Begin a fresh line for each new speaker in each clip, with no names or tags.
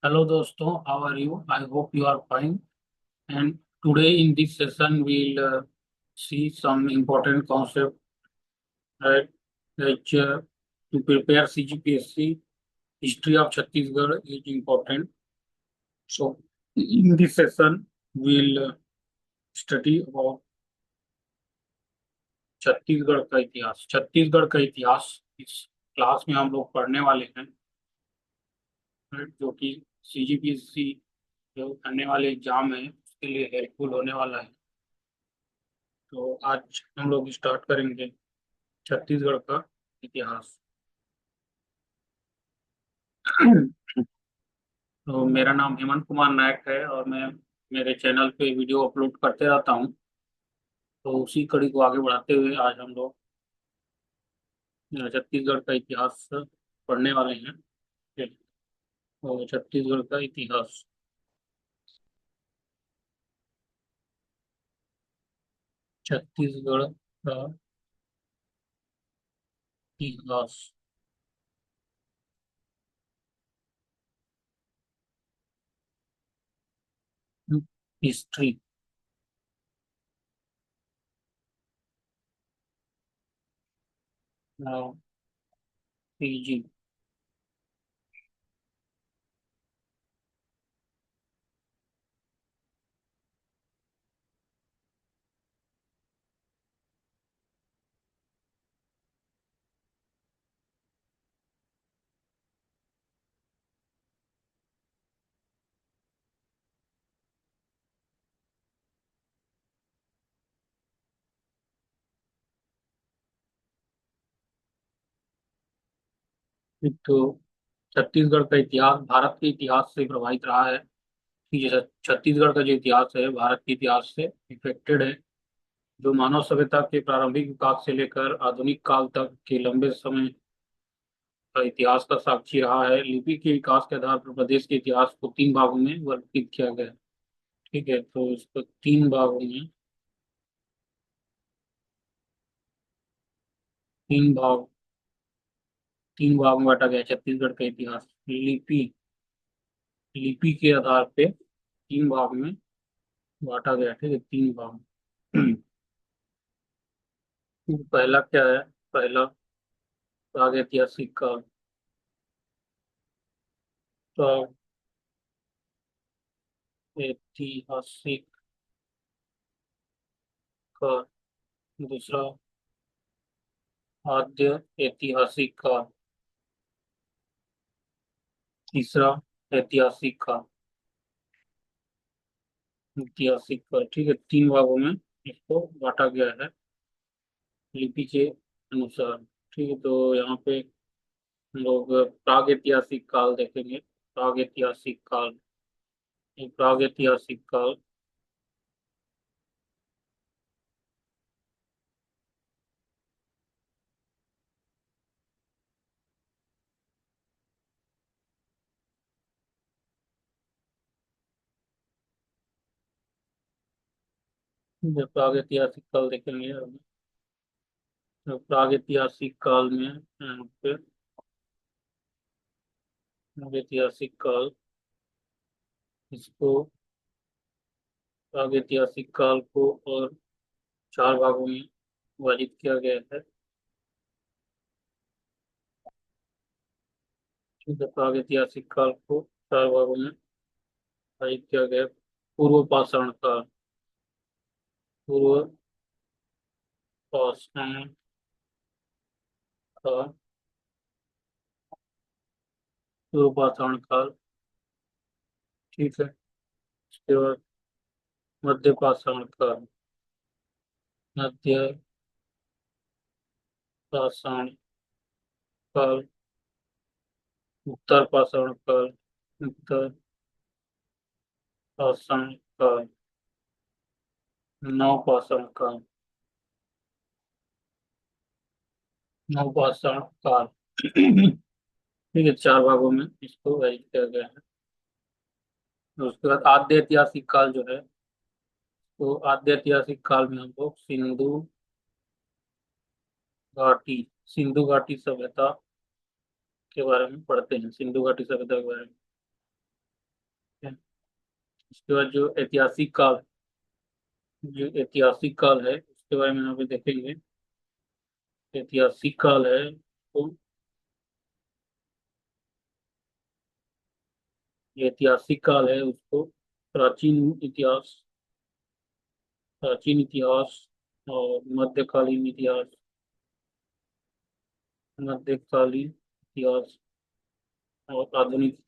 Hello दोस्तों, how are you? I hope you are fine. And today in this session, we'll see some important concept, right? Like to prepare CGPSC, history of Chhattisgarh is important. So in this session, we'll study about Chhattisgarh का इतिहास। छत्तीसगढ़ का इतिहास इस class में हम लोग पढ़ने वाले हैं, right? जो कि CGPSC जो करने वाले एग्जाम है उसके लिए हेल्पफुल होने वाला है। तो आज हम लोग स्टार्ट करेंगे छत्तीसगढ़ का इतिहास। तो मेरा नाम हेमंत कुमार नायक है और मैं मेरे चैनल पे वीडियो अपलोड करते रहता हूँ। तो उसी कड़ी को आगे बढ़ाते हुए आज हम लोग छत्तीसगढ़ का इतिहास पढ़ने वाले हैं। तो छत्तीसगढ़ का इतिहास। छत्तीसगढ़ का इतिहास। हिस्ट्री। पीजी। तो छत्तीसगढ़ का इतिहास भारत के इतिहास से प्रभावित रहा है कि जैसे छत्तीसगढ़ का जो इतिहास है भारत के इतिहास से इफेक्टेड है। जो मानव सभ्यता के प्रारंभिक विकास से लेकर आधुनिक काल तक के लंबे समय का इतिहास का साक्षी रहा है। लिपि के विकास के आधार पर प्रदेश के इतिहास को तीन भागों में वर्गीकृत किया गया है। ठीक है, तो इसको तीन भाग तीन भाग में बांटा गया है छत्तीसगढ़ का इतिहास। लिपि लिपि के आधार पे तीन भाग में बांटा गया है। ठीक है, तीन भाग। पहला क्या है? पहला प्रागैतिहासिक काल। प्रागैतिहासिक काल। दूसरा आद्य ऐतिहासिक काल। तीसरा ऐतिहासिक काल। ऐतिहासिक काल, ठीक है, तीन भागों में इसको बांटा गया है लिपि के अनुसार। ठीक है, तो यहाँ पे हम लोग प्राग ऐतिहासिक काल देखेंगे। प्राग ऐतिहासिक काल। ये प्राग ऐतिहासिक काल। जो प्राग ऐतिहासिक काल देखेंगे हम, तो प्राग ऐतिहासिक काल में यहाँ पे प्राग ऐतिहासिक काल, इसको प्राग ऐतिहासिक काल को और चार भागों में विभाजित किया गया है। ठीक है, प्राग ऐतिहासिक काल को चार भागों में विभाजित किया गया है। पूर्व पाषाण काल। पूर्व पाषाण काल। पूर्व पाषाण काल। ठीक है, उसके बाद मध्य पाषाण काल। मध्य पाषाण काल। उत्तर पाषाण काल। उत्तर पाषाण काल। नव पाषाण काल। नव पाषाण काल। ठीक है, चार भागों में इसको विभाजित किया गया है। और उसके बाद आद्य ऐतिहासिक काल जो है, तो आद्य ऐतिहासिक काल में हम लोग घाटी सिंधु घाटी सभ्यता के बारे में पढ़ते हैं। सिंधु घाटी सभ्यता के बारे में। उसके बाद जो ऐतिहासिक काल है उसके बारे में यहाँ पे देखेंगे। ऐतिहासिक काल है तो जो ऐतिहासिक काल है उसको प्राचीन इतिहास प्राचीन इतिहास और मध्यकालीन इतिहास और आधुनिक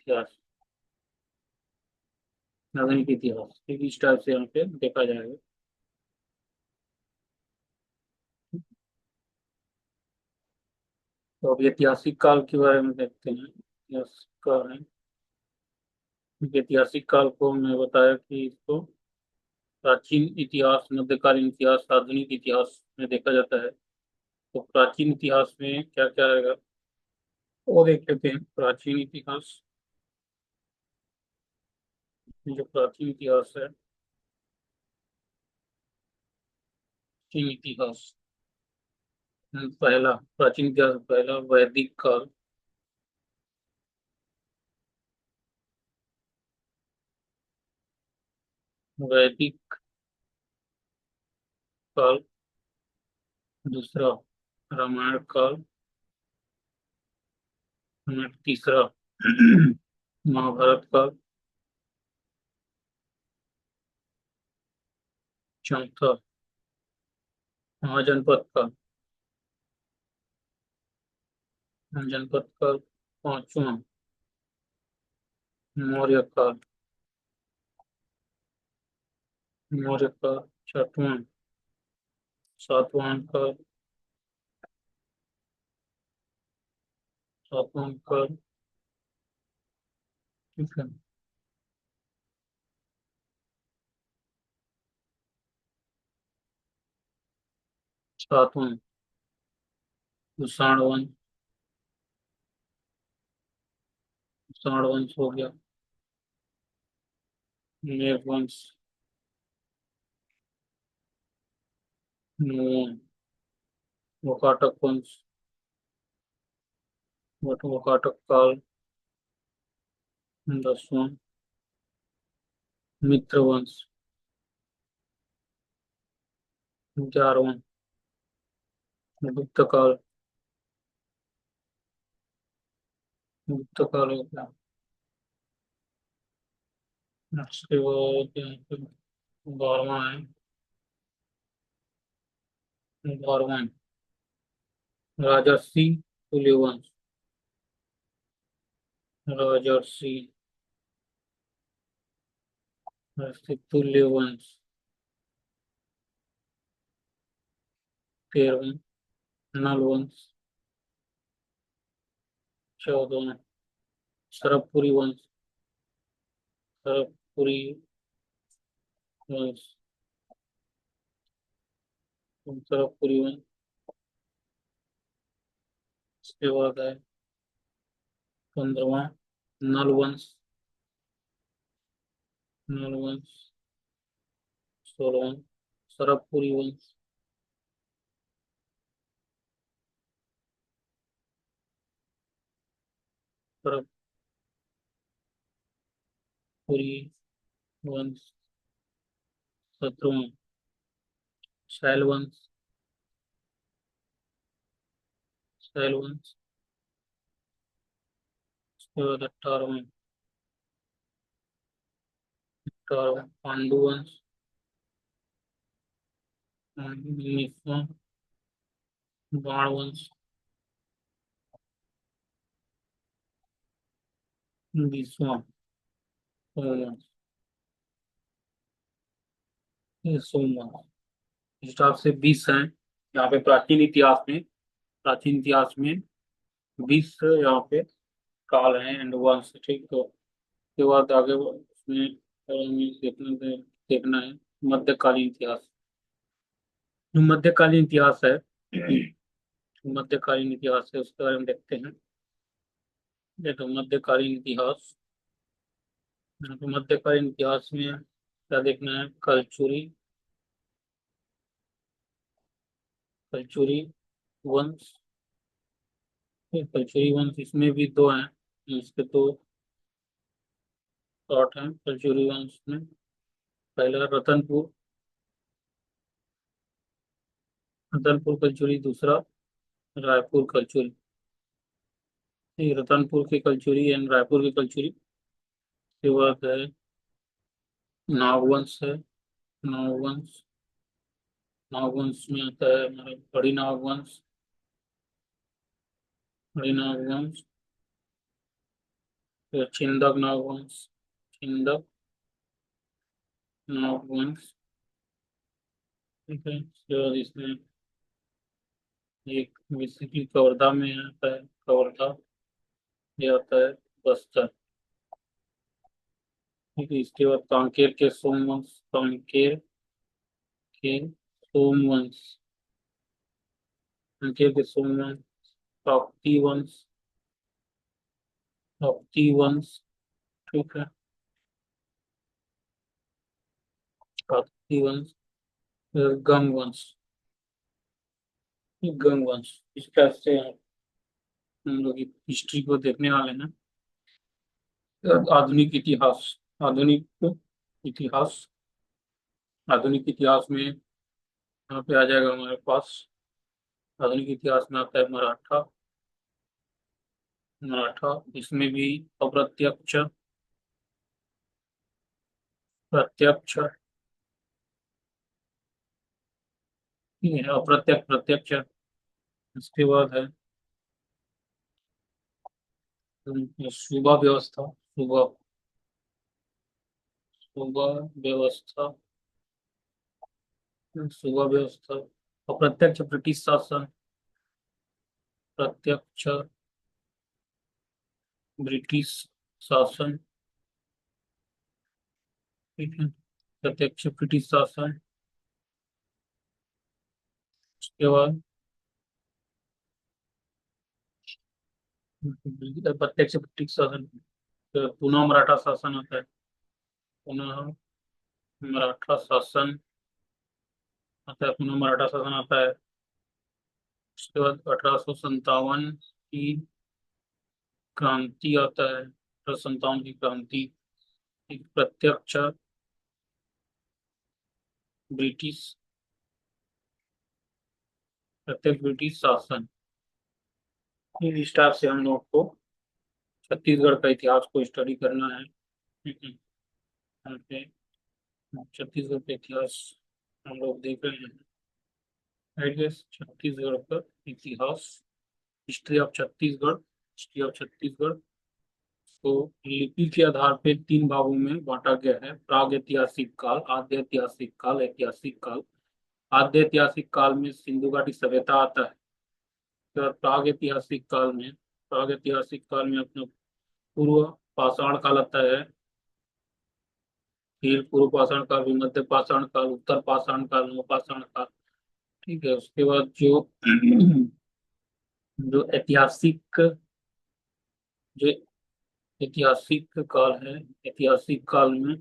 इतिहास इस टाइप से यहाँ पे देखा जाएगा। तो अब ऐतिहासिक काल के बारे में देखते हैं। ऐतिहासिक काल है, ऐतिहासिक काल को हमने बताया कि इसको प्राचीन इतिहास, मध्यकालीन इतिहास, आधुनिक इतिहास में देखा जाता है। तो प्राचीन इतिहास में क्या क्या आएगा वो देख लेते हैं। प्राचीन इतिहास, जो प्राचीन इतिहास है, प्राचीन इतिहास पहला, प्राचीन इतिहास पहला वैदिक काल। वैदिक काल। दूसरा रामायण काल। तीसरा महाभारत काल। चौथा महाजनपद काल। जनपद काल। पांचवा मौर्य काल। मौर्य काल। छठवां सातवाहन काल। सातवाहन काल। ठीक है। सातवां कुषाण वंश। कुषाण वंश हो गया। मेघ वंश। नौवां वकाटक वंश। वकाटक काल। दसवां मित्र वंश। 11वां गुप्त काल। गुप्त काल हो गया। उसके बाद यहाँ पे 12वां है। 12वां राजर्षि तुल्य वंश। राजर्षि तुल्य वंश। 13वां नल वंश। 14वां सरबपुरी वंश। सरबपुरी वंश। सरबपुरी वंश। उसके बाद है 15वां नल वंश। नल वंश। 16वां सरबपुरी वंश। सरबपुरी वंश। 17वां शैल वंश। शैल वंश। उसके बाद 18वां पांडु वंश। 19वां बाण वंश। 20वां सोमवंश। ये सोमवंश। इस हिसाब से 20 हैं यहाँ पे प्राचीन इतिहास में 20 यहाँ पे काल हैं एंड वंश। ठीक, तो उसके बाद आगे उसमें हमें देखना है मध्यकालीन इतिहास। जो मध्यकालीन इतिहास है मध्यकालीन इतिहास है उसके बारे में देखते हैं। देखो मध्यकालीन इतिहास, यहाँ पे मध्यकालीन इतिहास में क्या देखना है। कलचुरी वंश। ये कलचुरी वंश इसमें भी दो हैं। इसके दो पार्ट हैं कलचुरी वंश में। पहला रतनपुर कलचुरी, दूसरा रायपुर कलचुरी। ये रतनपुर की कलचुरी एंड रायपुर की कलचुरी। के बाद है नागवंश है। नागवंश, नागवंश में आता है हमारा बड़ी नागवंश। बड़ी नागवंश, फिर छिंदक नागवंश। छिंदक नागवंश। ठीक है, उसके बाद इसमें एक बेसिकली कवर्धा में आता है, कवर्धा। ये आता है बस्तर। ठीक है, इसके बाद कांकेर के सोमवंश। कांकेर के सोमवंश। कांकेर के सोमवंश। काकती वंश। काकती वंश। ठीक है, काकती वंश। फिर गंग वंश। गंग वंश। इस तरह से हम लोग हिस्ट्री को देखने वाले हैं। आधुनिक इतिहास। आधुनिक इतिहास। आधुनिक इतिहास में यहाँ पे आ जाएगा हमारे पास। आधुनिक इतिहास में आता है मराठा। मराठा, इसमें भी अप्रत्यक्ष, प्रत्यक्ष, ठीक है, अप्रत्यक्ष, प्रत्यक्ष। इसके बाद है सूबा व्यवस्था। सूबा, सूबा व्यवस्था। सूबा व्यवस्था, अप्रत्यक्ष ब्रिटिश शासन। प्रत्यक्ष ब्रिटिश शासन। ठीक है, प्रत्यक्ष ब्रिटिश शासन। उसके बाद प्रत्यक्ष ब्रिटिश शासन, फिर पुनः मराठा शासन आता है। पुनः मराठा शासन आता है, पुनः मराठा शासन आता है। उसके बाद 1857 की क्रांति आता है। 1857 की क्रांति, एक प्रत्यक्ष ब्रिटिश, प्रत्यक्ष ब्रिटिश शासन। इस हिसाब से हम लोग को छत्तीसगढ़ का इतिहास को स्टडी करना है। ठीक है, यहाँ पे छत्तीसगढ़ का इतिहास हम लोग देख रहे हैं। आई गेस छत्तीसगढ़ का इतिहास, history of Chhattisgarh. History of Chhattisgarh को लिपि के आधार पे तीन भागों में बांटा गया है। प्राग ऐतिहासिक काल, आद्य ऐतिहासिक काल, ऐतिहासिक काल। आद्य ऐतिहासिक काल में सिंधु घाटी सभ्यता आता है। तो प्राग ऐतिहासिक काल में, प्राग ऐतिहासिक काल में अपना पूर्व पाषाण काल आता है। फिर पूर्व पाषाण काल, फिर मध्य पाषाण काल, उत्तर पाषाण काल, नव पाषाण काल। ठीक है, उसके बाद जो जो ऐतिहासिक, जो ऐतिहासिक काल है, ऐतिहासिक काल में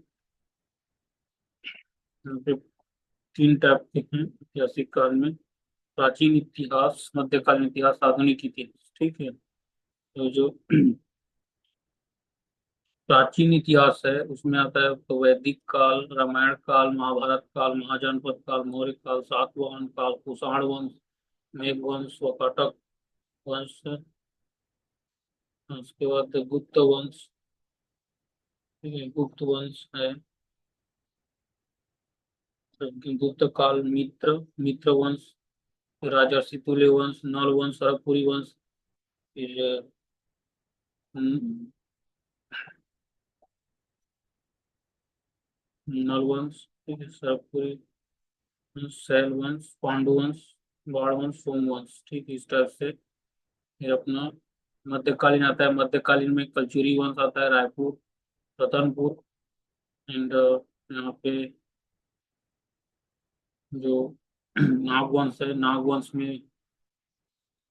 यहाँ पे तीन टाइप के हैं ऐतिहासिक काल में। प्राचीन इतिहास, मध्यकालीन इतिहास, आधुनिक इतिहास। ठीक है, तो जो प्राचीन इतिहास है उसमें आता है तो वैदिक काल, रामायण काल, महाभारत काल, महाजनपद काल, मौर्य काल, सातवाहन काल, कुषाण वंश, मेघवंश व कटक वंश। उसके बाद गुप्त वंश। ठीक है, गुप्त वंश है। तो गुप्त काल, मित्र वंश, राजा सितुले वंश, नल वंश, सरकपुरी वंश। फिर हम्म, नल वंश। ठीक है, सरकपुरी वंश, शैल वंश, पांडु वंश, बाण वंश, सोम वंश। ठीक है, इस टाइप से। फिर अपना मध्यकालीन आता है। मध्यकालीन में कलचुरी वंश आता है, रायपुर, रतनपुर एंड यहाँ पे जो नागवंश है, नागवंश में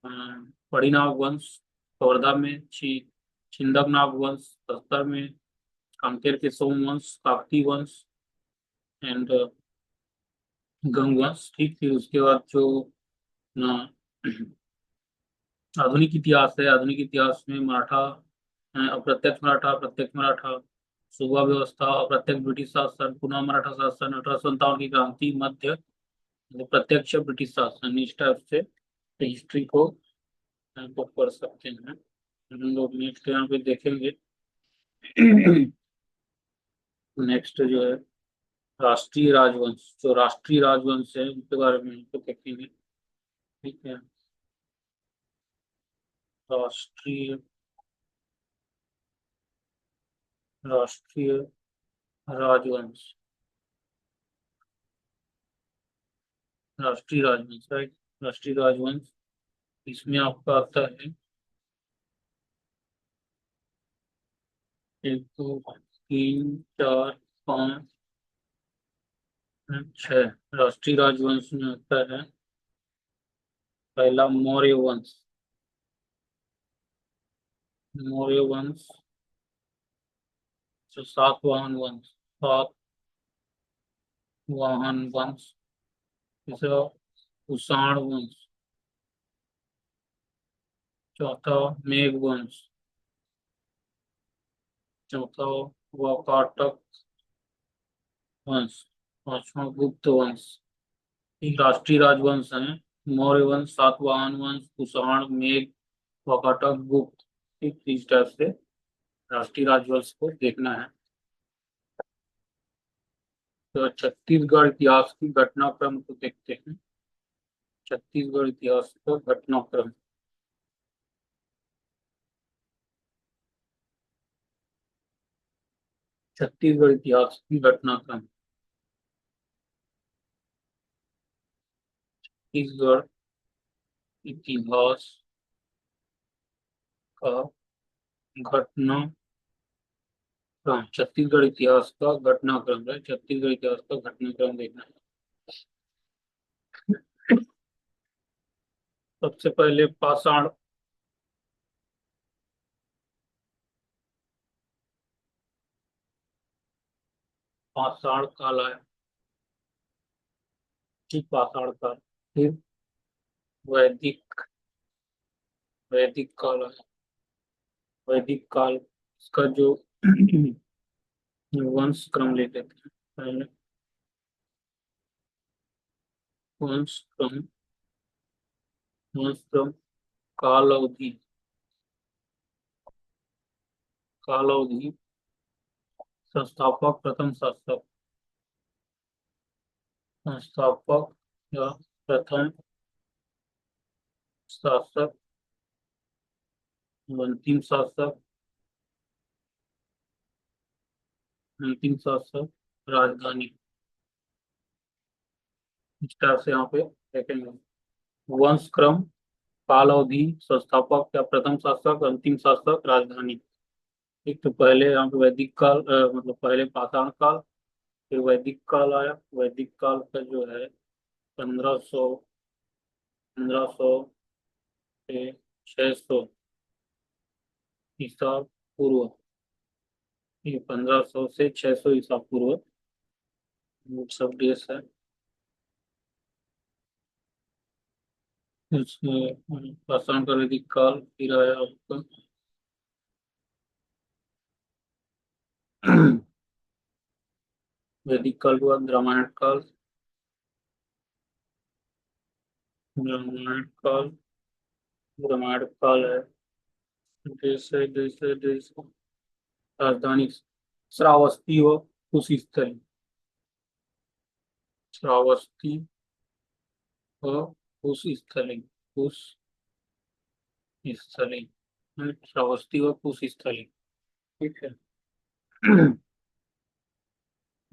अ, बड़ी नागवंश, कवर्धा में छिंदक नागवंश, बस्तर में कांकेर के सोमवंश, काकती वंश एंड गंगवंश। ठीक, फिर उसके बाद जो अ, आधुनिक इतिहास है, आधुनिक इतिहास में मराठा, अप्रत्यक्ष मराठा, प्रत्यक्ष मराठा, सुबह व्यवस्था, अप्रत्यक्ष ब्रिटिश शासन, पुनः मराठा शासन, 1857 की क्रांति, मध्य, मतलब प्रत्यक्ष ब्रिटिश शासन। इस टाइप से हिस्ट्री को हम लोग पढ़ सकते हैं। हम लोग नेक्स्ट यहाँ पे देखेंगे। नेक्स्ट जो है राष्ट्रीय राजवंश, जो राष्ट्रीय राजवंश है उनके बारे में हम लोग देखेंगे। ठीक है, राष्ट्रीय राष्ट्रीय राजवंश, राष्ट्रीय राजवंश, राइट। राष्ट्रीय राजवंश, इसमें आपका आता है 1 2 3 4 5 6। राष्ट्रीय राजवंश में आता है पहला मौर्य वंश। मौर्य वंश, जो सातवाहन वंश, सातवाहन वंश। तीसरा कुषाण वंश। चौथा मेघ वंश। चौथा वाकाटक वंश। पांचवा गुप्त वंश। ये राष्ट्रीय राजवंश है। मौर्य वंश, सातवाहन वंश, कुषाण, मेघ, वाकाटक, गुप्त। इस टाइप से राष्ट्रीय राजवंश को देखना है। तो छत्तीसगढ़ इतिहास की घटनाक्रम को देखते हैं। छत्तीसगढ़ इतिहास का घटनाक्रम। छत्तीसगढ़ इतिहास की घटनाक्रम। छत्तीसगढ़ इतिहास का घटनाक्रम। छत्तीसगढ़ इतिहास का घटनाक्रम है। छत्तीसगढ़ इतिहास का घटनाक्रम देखना है। सबसे पहले पाषाण, पाषाण काल आया। ठीक, पाषाण काल। फिर वैदिक, वैदिक काल आया। वैदिक काल, इसका जो वंश क्रम ले लेते हैं पहले। वंश क्रम, वंश क्रम, काल अवधि, काल अवधि, संस्थापक, प्रथम शासक, संस्थापक या प्रथम शासक, अंतिम शासक, अंतिम शासक, राजधानी। इस तरह से यहाँ पे देखेंगे। वंश क्रम, काल अवधि, संस्थापक या प्रथम शासक, अंतिम शासक, राजधानी। एक तो पहले यहाँ पे वैदिक काल, मतलब पहले पाषाण काल, फिर वैदिक काल आया। वैदिक काल का जो है 1500 से 600 ईसा पूर्व। ये 1500 से 600 ईसा पूर्व वो सब देश है। इसमें पाषाण का वैदिक काल, फिर आया आपका वैदिक काल के बाद रामायण काल। रामायण काल, रामायण काल है। देश है, देश है, देश है। राजधानी श्रावस्ती व कुशीस्थली। श्रावस्ती व कुशीस्थली, कुशीस्थली, श्रावस्ती व कुशीस्थली। ठीक है।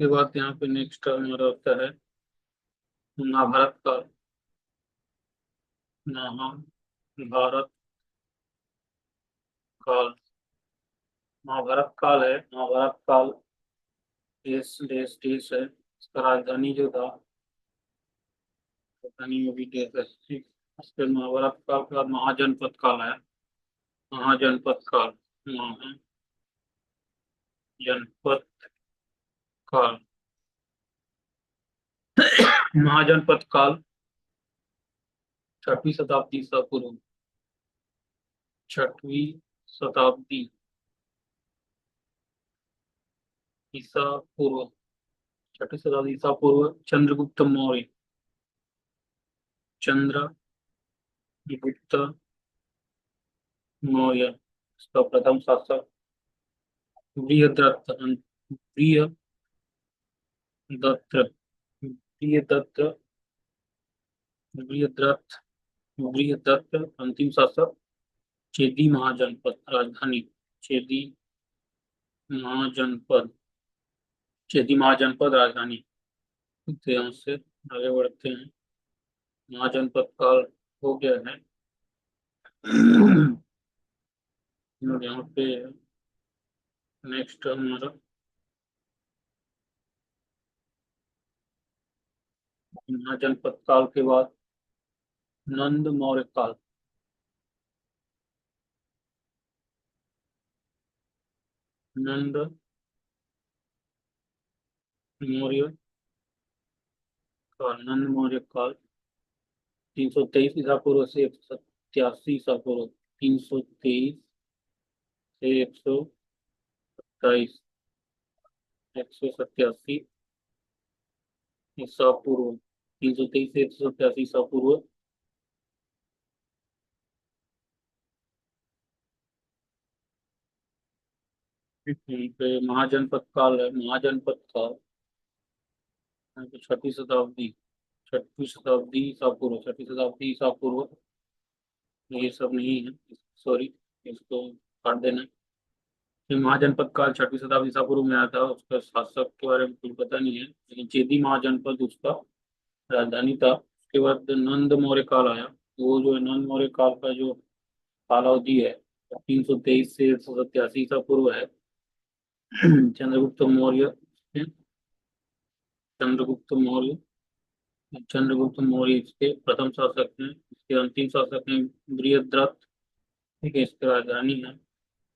के बाद यहाँ पे नेक्स्ट हमारा होता है महाभारत काल। महाभारत काल, महाभारत काल है। महाभारत काल देश, देश, देश है। इसका राजधानी जो था, राजधानी में भी देश है। ठीक। उसके महाभारत काल के बाद महाजनपद काल है। महाजनपद काल, महाजनपद काल, महाजनपद काल 6वीं शताब्दी ईसा पूर्व। 6वीं शताब्दी ईसा पूर्व, 6ठी शताब्दी ईसा पूर्व, चंद्रगुप्त मौर्य। चंद्रगुप्त मौर्य इसका प्रथम शासक। बृहद्रथ, बृहदत्त, बृहदत्त, बृहद्रथ, बृहदत्त अंतिम शासक। चेदी महाजनपद राजधानी, चेदी महाजनपद, चेदी महाजनपद राजधानी। तो यहाँ से आगे बढ़ते हैं। महाजनपद काल हो गया है। और यहाँ पे नेक्स्ट हमारा महाजनपद काल के बाद नंद मौर्य काल। नंद मौर्य काल, नंद मौर्य काल 323 ईसा पूर्व से 187 ईसा पूर्व। 323 से 127, 187 ईसा पूर्व। 323 से 187 ईसा पूर्व। पे महाजनपद काल है, महाजनपद काल। यहाँ पे 6ठी शताब्दी, 6ठी शताब्दी ईसा पूर्व, 6ठी शताब्दी ईसा पूर्व। ये सब नहीं है, सॉरी, इसको काट देना। फिर महाजनपद काल 6ठी शताब्दी ईसा पूर्व में आया था। उसका शासक के बारे में कुछ पता नहीं है, लेकिन चेदी महाजनपद उसका राजधानी था। उसके बाद नंद मौर्य काल आया। वो जो है नंद मौर्य काल का जो कालावधि है 323 से 187 ईसा पूर्व है। चंद्रगुप्त मौर्य, चंद्रगुप्त मौर्य, चंद्रगुप्त मौर्य इसके प्रथम शासक हैं। इसके अंतिम शासक हैं बृहद्रथ। ठीक है, इसकी राजधानी है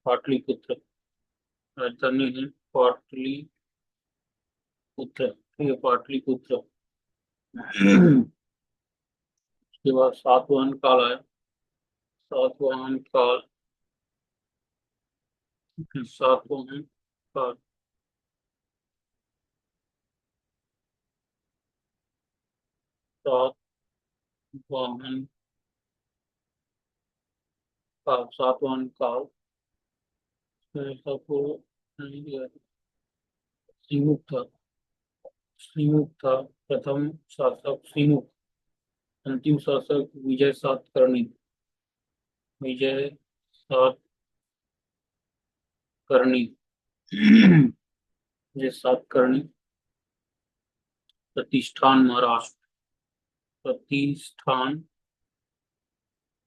पाटलिपुत्र, राजधानी है पाटलिपुत्र। ठीक है, पाटलिपुत्र। उसके बाद सातवाहन काल आया। सातवाहन काल, सातवाहन काल, सातवाहन काल, सातवाहन काल। ऐसा को नहीं दिया। श्रीमुख था, श्रीमुख था प्रथम शासक, श्रीमुख। अंतिम शासक विजय सातकर्णी, विजय सातकर्णी। विजय सातकर्णी। प्रतिष्ठान महाराष्ट्र, प्रतिष्ठान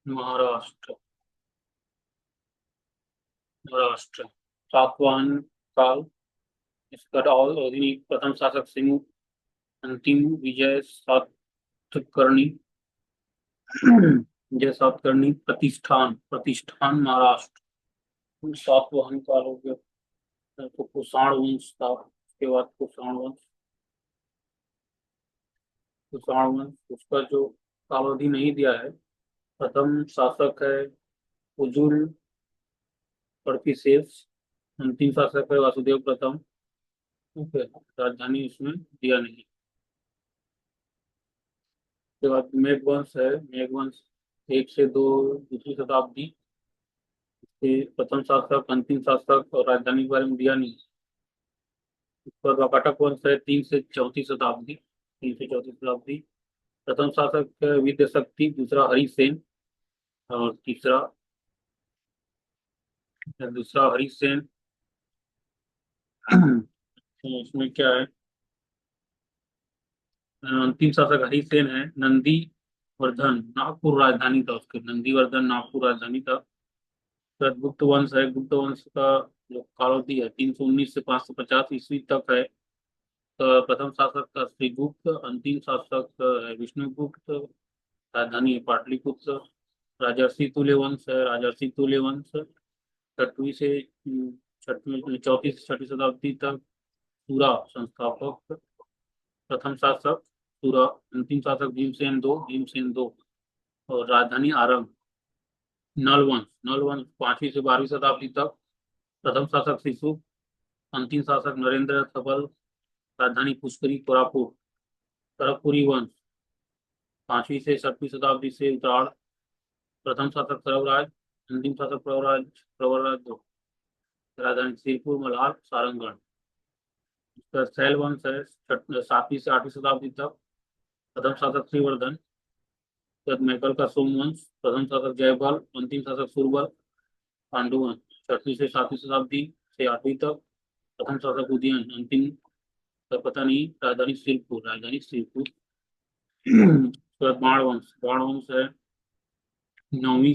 महाराष्ट्र, महाराष्ट्र। सातवाहन काल, इसका अवधि प्रथम शासक सिंह, अंतिम विजय सातकर्णी। विजय सातकर्णी। प्रतिष्ठान, प्रतिष्ठान महाराष्ट्र। सातवाहन काल हो गया। तो कुषाण वंश था, उसके बाद कुषाण वंश, कुषाण वंश। उसका जो कालावधि नहीं दिया है। प्रथम शासक है उजुल पर्फिसेस, अंतिम शासक है वासुदेव प्रथम। ठीक है, राजधानी इसमें दिया नहीं। उसके बाद मेघवंश है, मेघवंश 1 से 2 दूसरी शताब्दी के प्रथम शासक, अंतिम शासक और राजधानी के बारे में दिया नहीं। उसके बाद वाकाटक वंश है 3 से 4 शताब्दी, 3 से 4 शताब्दी। प्रथम शासक है विद्य शक्ति, दूसरा हरिसेन और तीसरा, दूसरा हरिसेन। तो उसमें क्या है, अंतिम शासक हरिसेन है। नंदी वर्धन नागपुर राजधानी था उसके, नंदीवर्धन नागपुर राजधानी था। फिर गुप्त वंश है, गुप्त वंश का जो कालावधि है 319 से 550 ईस्वी तक है। तो प्रथम शासक था श्रीगुप्त, अंतिम शासक है विष्णुगुप्त, राजधानी है पाटलिपुत्र। राजर्षि तुल्य वंश है, राजर्षि तुल्य वंश 6वीं से 6वीं 4 से 6ठी शताब्दी तक। सूरा संस्थापक, प्रथम शासक सूरा, अंतिम शासक भीमसेन दो, भीमसेन दो। और राजधानी आरंभ। नल वंश, नल वंश 5वीं से 12वीं शताब्दी तक। प्रथम शासक शिशु, अंतिम शासक नरेंद्र सबल, राजधानी पुष्करी कोरापुट, तरकपुरी वंश 5वीं से 7वीं शताब्दी से उत्तरायण, प्रथम शासक सर्वराज, अंतिम शासक प्रवरराज, प्रवरराज दो, राजधानी सिरपुर, मल्हार, सारंगगढ़। इसका शैल वंश है 7वीं से 8वीं शताब्दी तक, प्रथम शासक श्रीवर्धन, तद मैकल का सोमवंश, प्रथम शासक जयपाल, अंतिम शासक सूरबल, पांडुवंश 6वीं से 7वीं शताब्दी से 8वीं तक, प्रथम शासक उदयन, अंतिम का पता नहीं, राजधानी सिरपुर। उसके बाद बाण वंश है 9वीं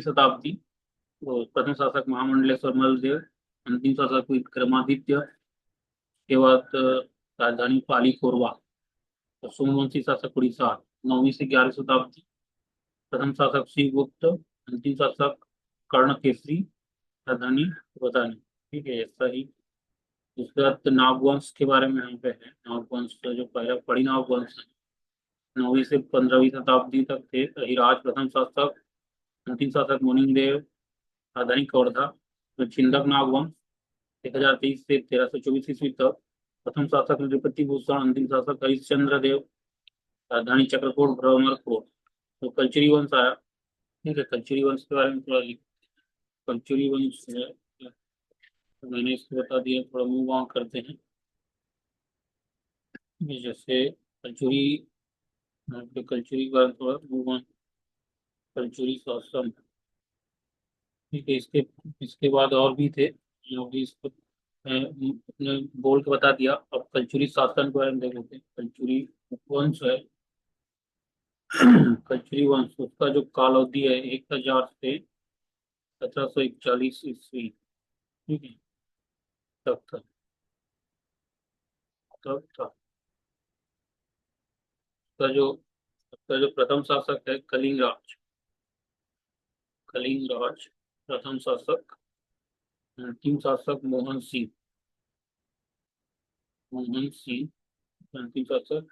शताब्दी, तो प्रथम शासक महामंडलेश्वर मलदेव, अंतिम शासक विक्रमादित्य, के बाद राजधानी पाली कोरबा। तो सोमवंशी शासक उड़ीसा 9वीं से 11वीं शताब्दी, प्रथम शासक श्रीगुप्त, अंतिम शासक कर्ण केसरी, राजधानी पता नहीं। ठीक है, ऐसा ही। उसके बाद नागवंश के बारे में यहाँ पे है। नागवंश का जो पहला पड़ी नागवंश है 9वीं से 15वीं शताब्दी तक थे। अहिराज प्रथम शासक, अंतिम शासक मोनिंगदेव, राजधानी कवर्धा। तो छिंदक नागवंश 1023 से 1324 ईस्वी तक, प्रथम शासक नृपति भूषण, अंतिम शासक हरिश्चंद्र देव, राजधानी चक्रकोट, भ्रमरकोट। तो कल्चरी वंश आया। ठीक है, कल्चरी वंश के बारे में थोड़ा कल्चरी वंश है, तो मैंने इसको बता दिया। थोड़ा मूव ऑन करते हैं। जैसे कल्चरी, कल्चरी के बारे में थोड़ा मूव ऑन। कल्चरी शासन, ठीक है। इसके इसके बाद और भी थे, जो भी इसको अपने बोल के बता दिया। अब कल्चरी शासन के बारे में देख लेते हैं। कल्चरी वंश है कल्चरी वंश, उसका जो काल अवधि है 1000 से 1741 ईस्वी, ठीक है, तब था। तब था उसका जो प्रथम शासक है कलिंग राज प्रथम शासक, अंतिम शासक मोहन सिंह, अंतिम शासक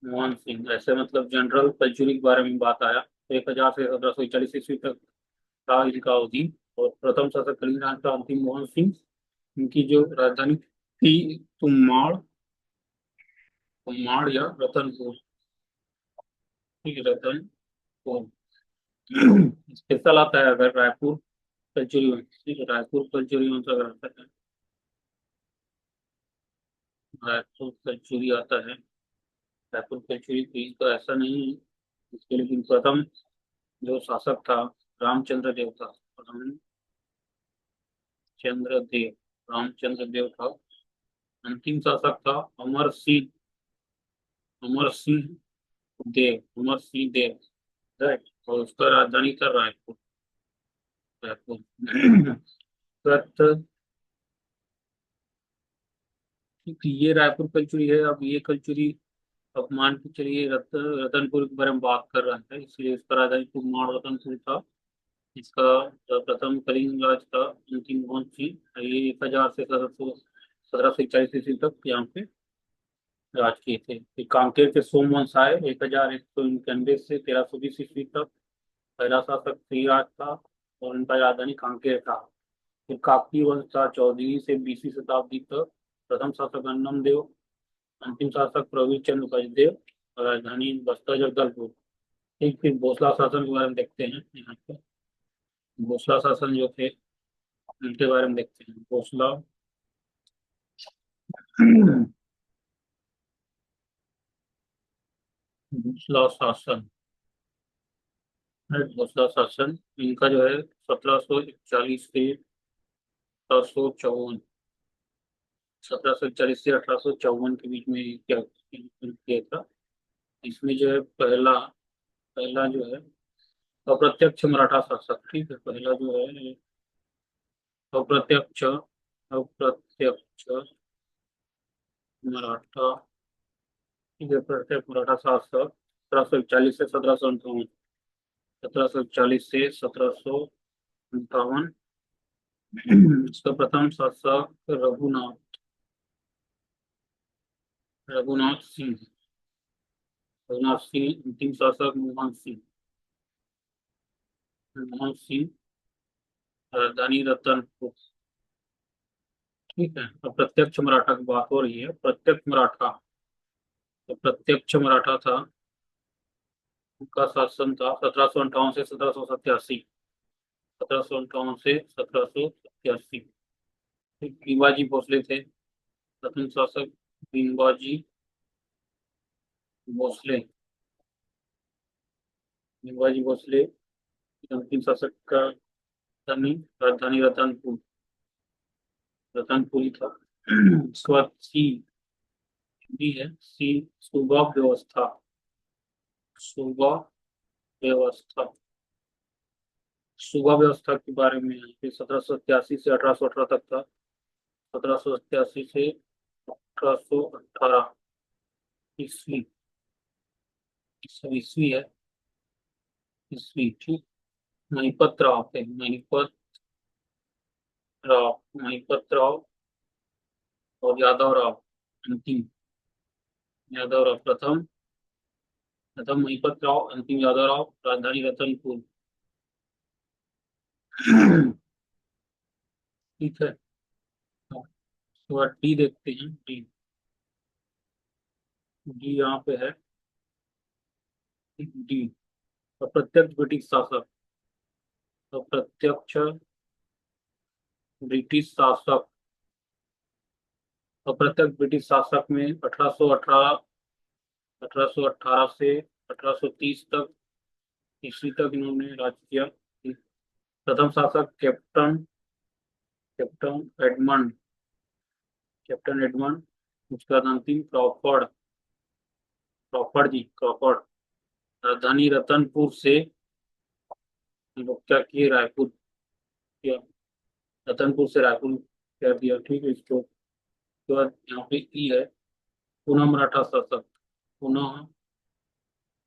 मोहन सिंह। ऐसे मतलब जनरल कल्चरी के बारे में बात आया। 1000 से 1741 ईस्वी तक था इनका अवधि। और प्रथम शासक कलिंग राज का अंतिम मोहन सिंह। इनकी जो राजधानी थी तुमाड़ या रतनपुर, ठीक है, रतनपुर। स्पेशल आता है अगर रायपुर कल्चरी वंश, ठीक है, रायपुर कल्चरी वंश अगर आता है, रायपुर कल्चरी आता है, रायपुर कल्चरी तो इसका ऐसा नहीं है इसके। लेकिन प्रथम जो शासक था रामचंद्र देव था। रामचंद्र देव रामचंद्र देव था। अंतिम शासक था अमर सिंह देव, राइट। और उसका राजधानी था रायपुर। रत ये रायपुर कल्चुरी है। अब ये कल्चुरी, अब मान के चलिए रतनपुर के बारे में बात कर रहा है, इसलिए इसका राजधानी कुमार रतनपुर था। इसका प्रथम कलिंग राज था, अंतिम मोहन सिंह। ये 1000 से 1741 तक यहाँ पे राज किए थे। फिर कांकेर के सोमवंश आए 1191 से 1320 ईस्वी तक। पहला शासक श्रीराज था और उनका राजधानी कांकेर था। फिर काकतीय वंश था 14वीं से 20वीं शताब्दी तक। प्रथम शासक अन्नम देव, अंतिम शासक प्रवीर चंद्र गजदेव, और राजधानी बस्तर जगदलपुर। ठीक, फिर भोसला शासन के बारे में देखते हैं यहाँ पे। भोसला शासन जो थे उनके बारे में देखते हैं। भोसला शासन भोसला शासन इनका जो है 1741 से 1854 के बीच में क्या किया था। इसमें जो है पहला पहला जो है अप्रत्यक्ष मराठा शासक, ठीक है, पहला जो है अप्रत्यक्ष अप्रत्यक्ष मराठा, ठीक है, प्रत्यक्ष मराठा शासक 1741 से 1758। 1741 से 1758। इसका प्रथम शासक रघुनाथ सिंह। अंतिम शासक मोहन सिंह, राजधानी रतनपुर। ठीक है। अब प्रत्यक्ष मराठा की बात हो रही है। प्रत्यक्ष मराठा, तो प्रत्यक्ष मराठा था, उनका शासन था 1758 से 1787। 1758 से 1787। भीमाजी भोसले थे प्रथम शासक। भीमबाजी भोसले, भीमबाजी भोसले अंतिम शासक का राजधानी, राजधानी रतनपुर, रतनपुरी था। उसके बाद सी भी है, सी सूबा व्यवस्था, सूबा व्यवस्था। सूबा व्यवस्था के बारे में 1787 से 1818 तक था। 1787 से 1818 ईस्वी, सब ईस्वी है, ईस्वी। ठीक। महिपत राव थे, महिपत राव, महिपत राव और यादव राव अंतिम, यादव राव प्रथम, प्रथम महिपत राव, अंतिम यादव राव, राजधानी रतनपुर। ठीक है। उसके बाद डी देखते हैं, डी, डी यहाँ पे है, डी। अप्रत्यक्ष ब्रिटिश शासक, अप्रत्यक्ष ब्रिटिश शासक, अप्रत्यक्ष ब्रिटिश शासक में 1818, 1818 से 1830 तक, ईस्वी तक इन्होंने राज किया। प्रथम शासक captain, captain Edmund, captain Edmund. उसके बाद अंतिम क्रॉफर्ड, क्रॉफर्ड जी, क्रॉफर्ड। राजधानी रतनपुर से हम लोग क्या किए, रायपुर किया, रतनपुर से रायपुर कर दिया। ठीक है। इसको उसके बाद यहाँ पे ई है, पुनः मराठा शासक, पुनः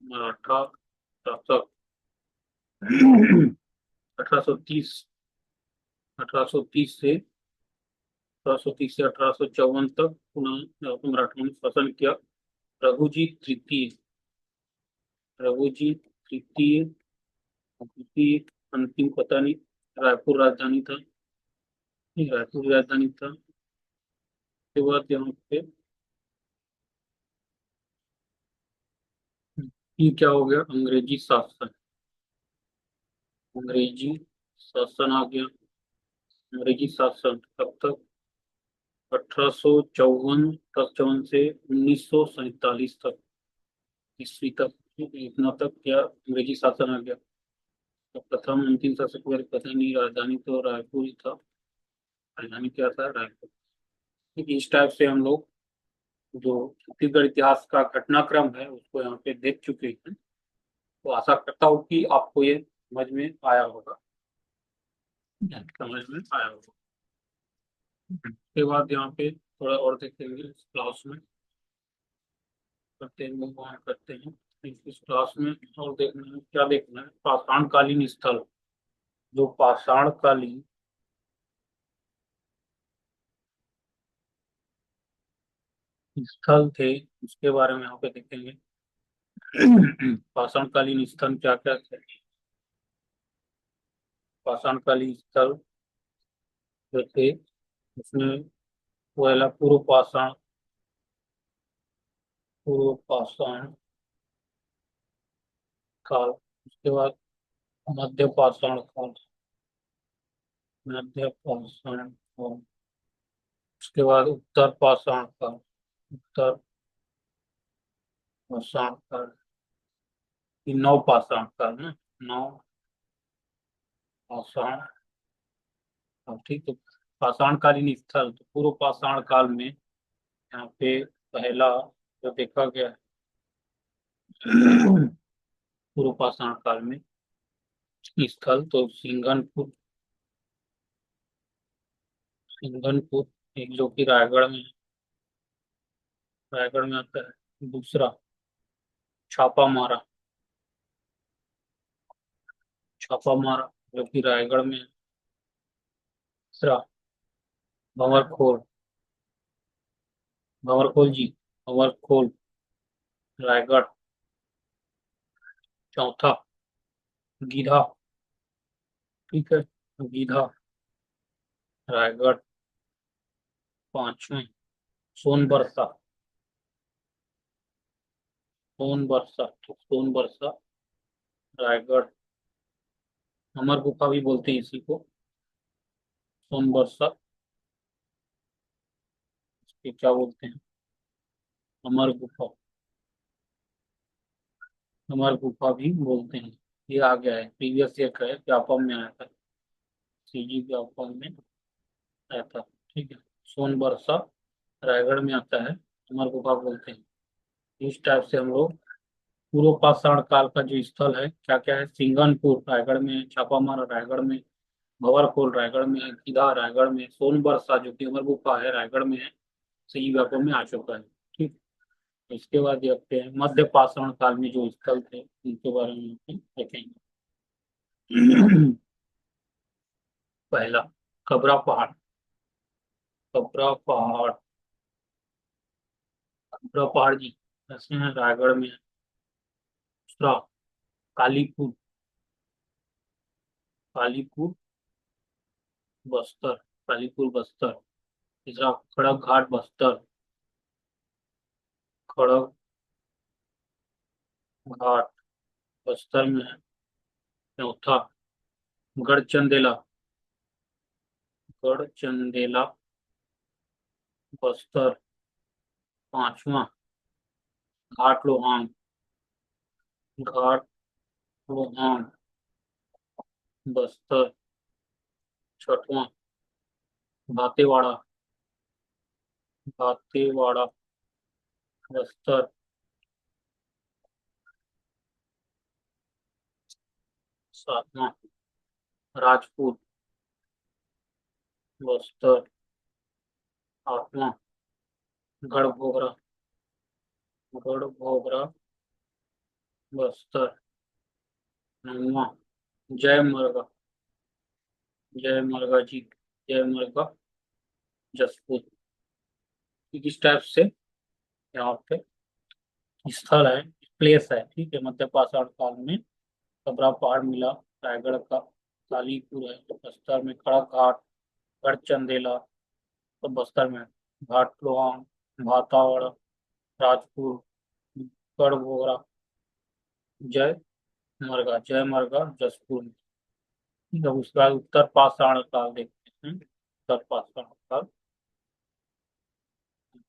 मराठा शासक। 1830, 1830 से 1830 से 1854 तक पुनः मराठा ने शासन किया। रघुजी तृतीय, रघुजी तृतीय, तृतीय अंतिम पता नहीं। रायपुर राजधानी था, नहीं, रायपुर राजधानी था। उसके बाद यहाँ पे ये क्या हो गया, अंग्रेजी शासन, अंग्रेजी शासन आ गया। अंग्रेजी शासन कब तक, 1854 से 1947 तक, ईस्वी तक, इतना तक क्या अंग्रेजी शासन आ गया। तो प्रथम अंतिम शासक के बारे में पता नहीं, राजधानी तो रायपुर ही था, राजधानी क्या था, रायपुर। ठीक है, इस टाइप से हम लोग जो छत्तीसगढ़ इतिहास का घटनाक्रम है उसको यहाँ पे देख चुके हैं। तो आशा करता हूँ कि आपको ये समझ में आया होगा, समझ में आया होगा। उसके बाद यहाँ पे थोड़ा और देखेंगे इस क्लास में, करते हैं, मूव ऑन करते हैं इस क्लास में। और देखना है, क्या देखना है, पाषाणकालीन स्थल, जो पाषाणकालीन स्थल थे उसके बारे में यहाँ पे देखेंगे। पाषाणकालीन स्थल क्या क्या थे, पाषाणकालीन स्थल जो थे उसमें पहला पूर्व पाषाण, पूर्व पाषाण काल। उसके बाद मध्य पाषाण काल, मध्य पाषाण काल। उसके बाद उत्तर पाषाण काल, उत्तर पाषाण काल। ये नौ पाषाण काल ना, नौ पाषाण काल। ठीक है। पाषाणकालीन स्थल, तो पूर्व पाषाण काल में यहाँ पे पहला जो देखा गया है पूर्व पाषाण काल में स्थल, तो सिंघनपुर, सिंघनपुर एक जो कि रायगढ़ में, रायगढ़ में आता है। दूसरा छापा मारा, छापा मारा जो कि रायगढ़ में है। तीसरा भंवरखोल, भंवरखोल जी, भंवरखोल रायगढ़। चौथा गीधा, ठीक है, गीधा रायगढ़। पांचवें सोनबरसा। सोनबरसा, सोनबरसा रायगढ़। अमर गुफा भी बोलते हैं इसी को, सोनबरसा। ये क्या बोलते हैं? अमर गुफा। अमर गुफा भी बोलते हैं। ये आ गया है, प्रीवियस ईयर का है, व्यापम में आया था, सीजी व्यापम में आया था। ठीक है। सोनबरसा रायगढ़ में आता है, अमर गुफा बोलते हैं। इस टाइप से हम लोग पूर्व पाषाण काल का जो स्थल है क्या क्या है, सिंगनपुर रायगढ़ में है, छापामार रायगढ़ में, भंवरखोल रायगढ़ में है, किधा रायगढ़ में, सोनबरसा जो कि अमर गुफा है रायगढ़ में है, सही व्यापम में आ चुका है। ठीक। इसके बाद देखते हैं मध्य पाषाण काल में जो स्थल थे उनके बारे में हम देखेंगे। पहला, कबरा पहाड़। कबरा पहाड़, कबरा पहाड़ जी ऐसे हैं, रायगढ़ में है। दूसरा, कालीपुर। कालीपुर बस्तर, कालीपुर बस्तर। तीसरा, खड़क घाट बस्तर। खड़क घाट बस्तर में है। चौथा, गढ़चंदेला। गढ़चंदेला बस्तर। पांचवा, घाट लोहान। घाट लोहान बस्तर। छठवां, भातेवाड़ा। भातेवाड़ा बस्तर। सातवां, राजपूत बस्तर। आठवां, गढ़भोगरा। गढ़भोगरा बस्तर। नौवां, जय मरगा। जय मरगा जी, जय मरगा जसपुर। किस टाइप से यहाँ पे स्थल है, प्लेस है। ठीक है। मध्य पाषाण काल में कबरा पहाड़ मिला रायगढ़ का। कालीपुर है तो बस्तर में, खड़क घाट, गढ़चंदेला तो बस्तर में, घाट लोहान, भातावड़, राजपुर, गढ़ जय जय मरगा जसपुर में। ठीक है। उसके बाद उत्तर पाषाण काल देखते हैं। उत्तर पाषाण काल,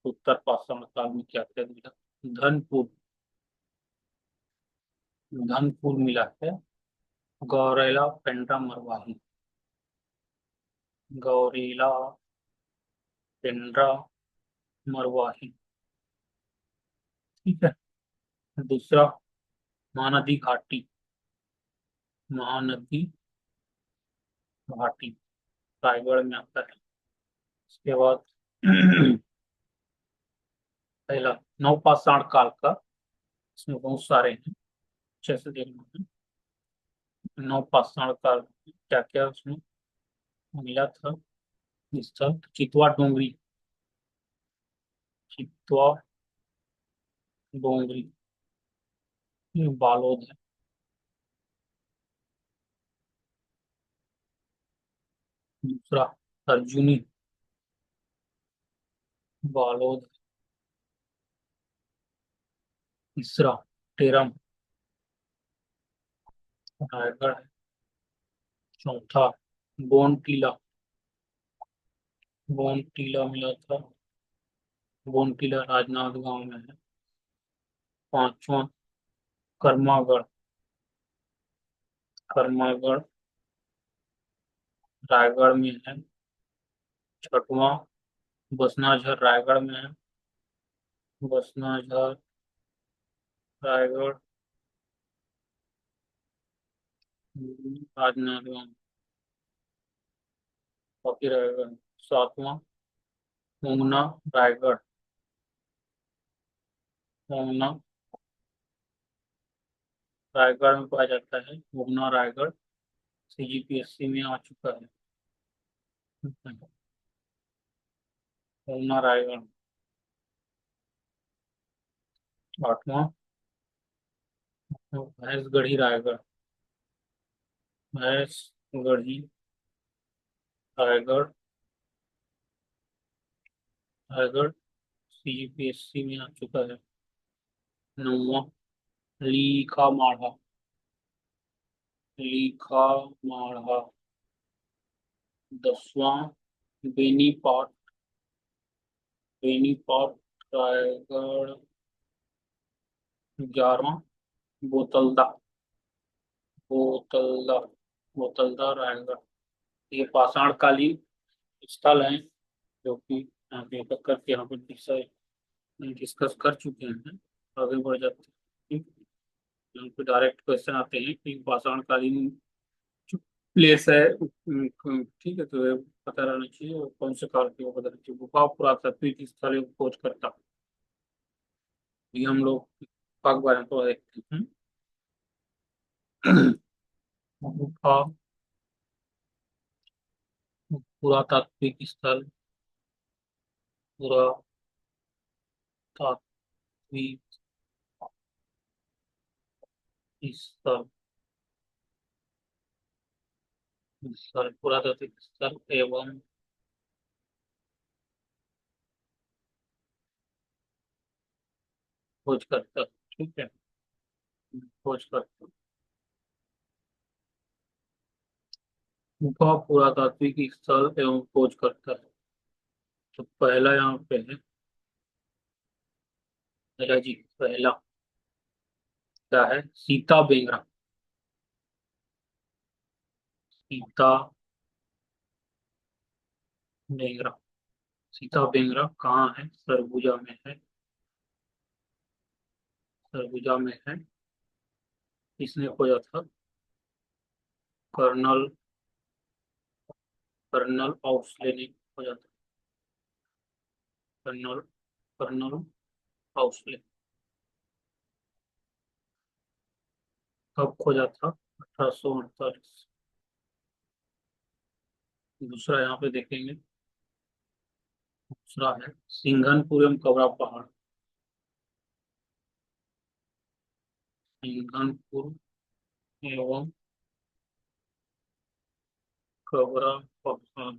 उत्तर पाषाण काल में क्या क्या मिला? धनपुर, धनपुर मिला है। गौरेला पेंड्रा मरवाही। गौरेला पेंड्रा मरवाही। ठीक है। दूसरा, महानदी घाटी। महानदी घाटी रायगढ़ में आता है। इसके बाद पहला, नवपाषाण काल का, इसमें बहुत सारे हैं, अच्छे से देखना है। नवपाषाण काल क्या क्या उसमें मिला था स्थल? चितवा डोंगरी। चितवा डोंगरी, ये बालोद है। दूसरा, तर्जुनी, बालोद। तीसरा, टेरम, रायगढ़ है। चौथा, बोन टीला। बोन टीला मिला था, बोन टीला राजनांद गांव में है। पांचवा, कर्मागढ़। कर्मागढ़ रायगढ़ में है। छठवां, बसनाझर रायगढ़ में है। बसनाझर रायगढ़, राजनांदगांव, बाकी रायगढ़। सातवां, ऊना रायगढ़। ऊना रायगढ़ में पाया जाता है। ऊना रायगढ़ सीजीपीएससी में आ चुका है। ऊना रायगढ़। आठवां, भैंसगढ़ी रायगढ़। भैंसगढ़ी रायगढ़। रायगढ़ CPSC में आ चुका है। 9वां लीखा माढ़ा। लीखा माढ़ा। 10वां बेनीपाट। बेनीपाट रायगढ़। 11वां बोतलदा। बोतलदा। बोतलदा रायगढ़। ये पाषाण कालीन स्थल हैं जो कि यहाँ पे एक करके यहाँ पर विषय डिस्कस कर चुके हैं। आगे बढ़ जाते हैं। ठीक। यहाँ पे डायरेक्ट क्वेश्चन आते हैं कि पाषाण कालीन जो प्लेस है ठीक है, तो ये पता रहना चाहिए और कौन से काल की वो पता रहना चाहिए। गुफा पुरातात्विक स्थल एवं खोजकर्ता। ये हम लोग पाक बारे में थोड़ा देखते हैं। गुफा पुरातात्विक स्थल। पुरातात्विक स्थल। स्थल पुरातात्विक स्थल एवं खोजकर्ता। ठीक है। खोजकर्ता। गुफा पुरातात्विक स्थल एवं खोजकर्ता है। तो पहला यहाँ पे है। पहला जी। पहला क्या है? सीता बेंगरा। सीता बेंगरा। सीता बेंगरा कहाँ है? सरगुजा में है। सरगुजा में है। इसने खोजा था? कर्नल। कर्नल आउस्ले ने खोजा था। कर्नल। कर्नल आउस्ले। कब खोजा था? 1848। दूसरा यहाँ पे देखेंगे। दूसरा है सिंघनपुर एवं कबरा पहाड़। सिंघनपुर एवं कबरा पहाड़।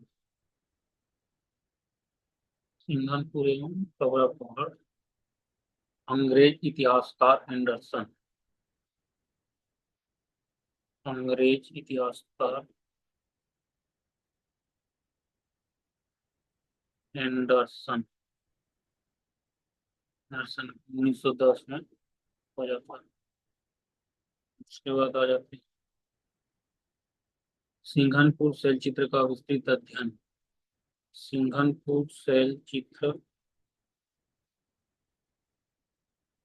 सिंघनपुर एवं कबरा पहाड़। अंग्रेज इतिहासकार एंडरसन। अंग्रेज इतिहासकार एंडरसन। एंडरसन 1910 में हो जाता है। उसके बाद आ जाते हैं सिंघनपुर शैल चित्र का विस्तृत अध्ययन। सिंघनपुर शैल चित्र।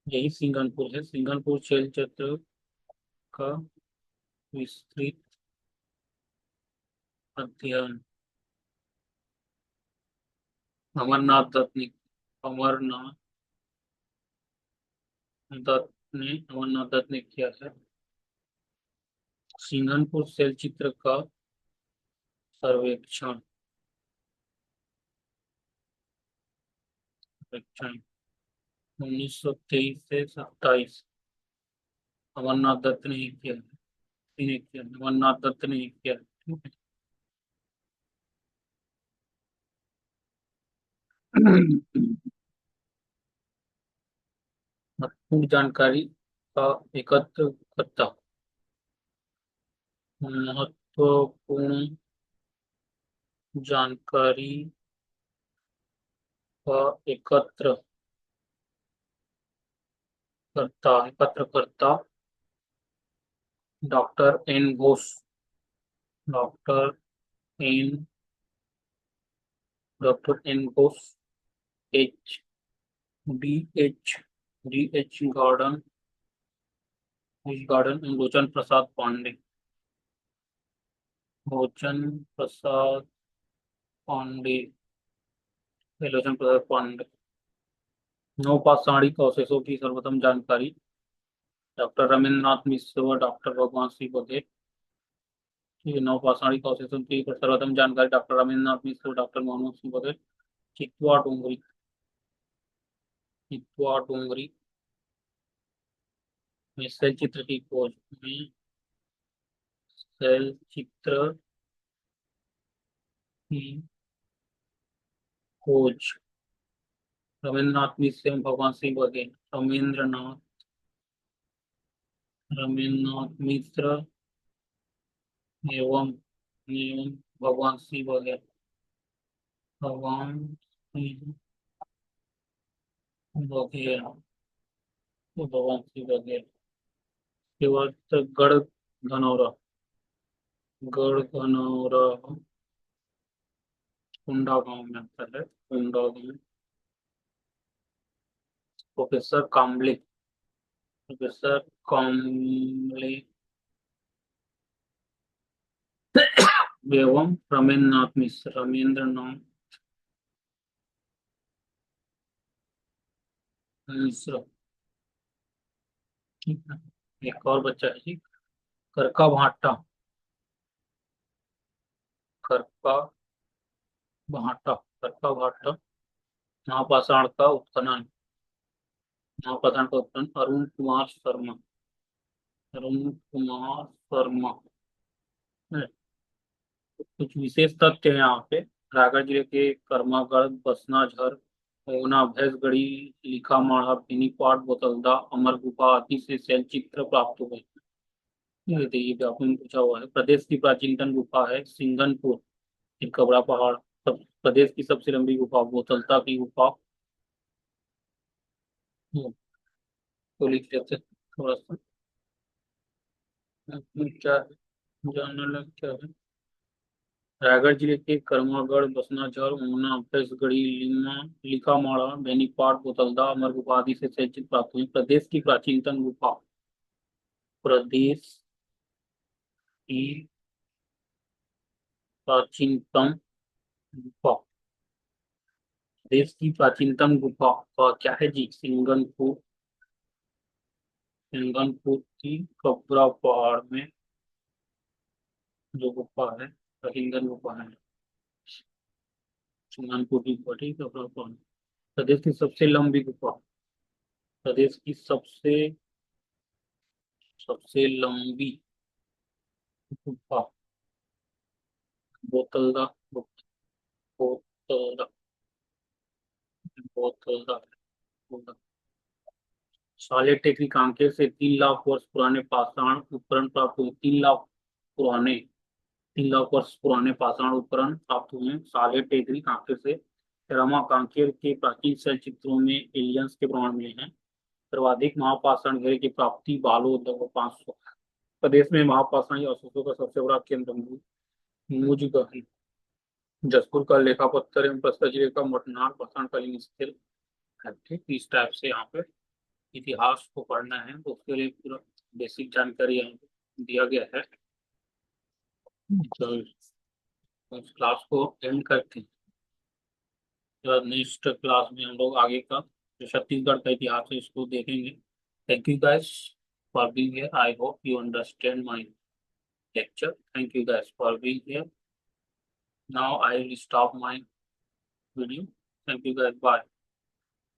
यही सिंघनपुर है। सिंघनपुर शैल चित्र का विस्तृत अध्ययन। अमरनाथ दत्त ने। अमरनाथ अमरनाथ दत्त ने किया है। सिंघनपुर शैल चित्र का सर्वेक्षण। सर्वेक्षण 1923 से 27। अमरनाथ दत्त ने ही किया है। किसी ने किया? अमरनाथ दत्त ने ही किया है। ठीक है। महत्वपूर्ण जानकारी का एकत्र करता। महत्वपूर्ण जानकारी का एकत्र करता doctor N Ghosh. Doctor N doctor N Ghosh. H D H garden. Garden Lochan Prasad Pandey. Lochan Prasad Pandey. Lochan Prasad Pandey. नौपाषाणिक अवशेषों की सर्वोत्तम जानकारी डॉक्टर रविन्द्रनाथ मिश्र व डॉक्टर भगवान सिंह बघेल। ठीक है। नौपाषाणिक अवशेषों की सर्वोत्तम जानकारी डॉक्टर रविन्द्रनाथ मिश्र व डॉक्टर मोहम्मद सिंह बघेल। चित्वा डोंगरी। चित्वा डोंगरी में शैल चित्र की खोज। में शैल चित्र की खोज। रविन्द्रनाथ मिश्र एवं भगवान सिंह बघेल। रविन्द्रनाथ मिश्र एवं एवं भगवान सिंह बघेल। भगवान सिंह बघेल। भगवान सिंह बघेल के बाद गढ़ गढ़ कुंडा गांव में आता है। कुंडा गांव। प्रोफेसर काम्बले। प्रोफेसर काम्बले एवं रमेंद्र नाथ मिश्र। ठीक है। एक और बच्चा है जी, करका भाटा। करका भाटा। करका भाटा। महापाषाण का उत्खनन। महापाषाण का उत्खनन अरुण कुमार शर्मा। अरुण कुमार शर्मा। है। कुछ विशेष तथ्य है यहाँ पे। रायगढ़ जिले के कर्मागढ़, बसनाझर, ओना, भैंसगढ़ी, लिखामाढ़ा, बेनीपाट, बोतलदा, अमर गुफा आदि से शैल चित्र प्राप्त हुए। ये देखिए व्यापक में पूछा हुआ है। प्रदेश की प्राचीनतम गुफा है सिंगनपुर, कबरा पहाड़। प्रदेश की सबसे लंबी गुफा बोतलता की गुफा। तो लिख लेते हैं थोड़ा सा। क्या है जानने लग क्या है। रायगढ़ जिले के कर्मागढ़, बसनाझर, ऊना, भैंसगढ़ी, लिखामाड़ा, बेनीपाट, बोतलदा, अमर गुफा आदि से संचित प्राप्त हुई। प्रदेश की प्राचीनतम गुफा। प्रदेश की प्राचीनतम गुफा। देश की प्राचीनतम गुफा का क्या है जी, सिंगनपुर। सिंगनपुर की कबरा पहाड़ में जो गुफा है, हिंगन गुफा है। सिंगनपुर की गुफा, ठीक है, कबरा पहाड़। प्रदेश की सबसे लंबी गुफा। प्रदेश की सबसे सबसे लंबी गुफा बोतलदा। बोतलदा। बोतलदा। साले टेकरी कांकेर से 3 लाख वर्ष पुराने पाषाण उपकरण प्राप्त हुए। 3 लाख पुराने 3 लाख वर्ष पुराने पाषाण उपकरण प्राप्त हुए हैं साले टेकरी कांकेर से। रमा कांकेर के प्राचीन शैल चित्रों में एलियंस के प्रमाण मिले हैं। सर्वाधिक महापाषाण घेरे की प्राप्ति बालोद 500। प्रदेश में महापाषाणी अवशेषों का सबसे बड़ा केंद्र मुजगही जसपुर का लेखा पत्थर एवं बस्तर जिले का मटनार पाषाणकालीन स्थल है। ठीक, इस टाइप से यहाँ पे इतिहास को पढ़ना है तो उसके लिए पूरा बेसिक जानकारी यहाँ पे दिया गया है। तो इस क्लास को एंड करते हैं। तो नेक्स्ट क्लास में हम लोग आगे का जो छत्तीसगढ़ का इतिहास है इसको देखेंगे। Thank you guys for being here. I hope you understand my lecture. Thank you guys for being here. Now I will stop my video. Thank you guys. Bye.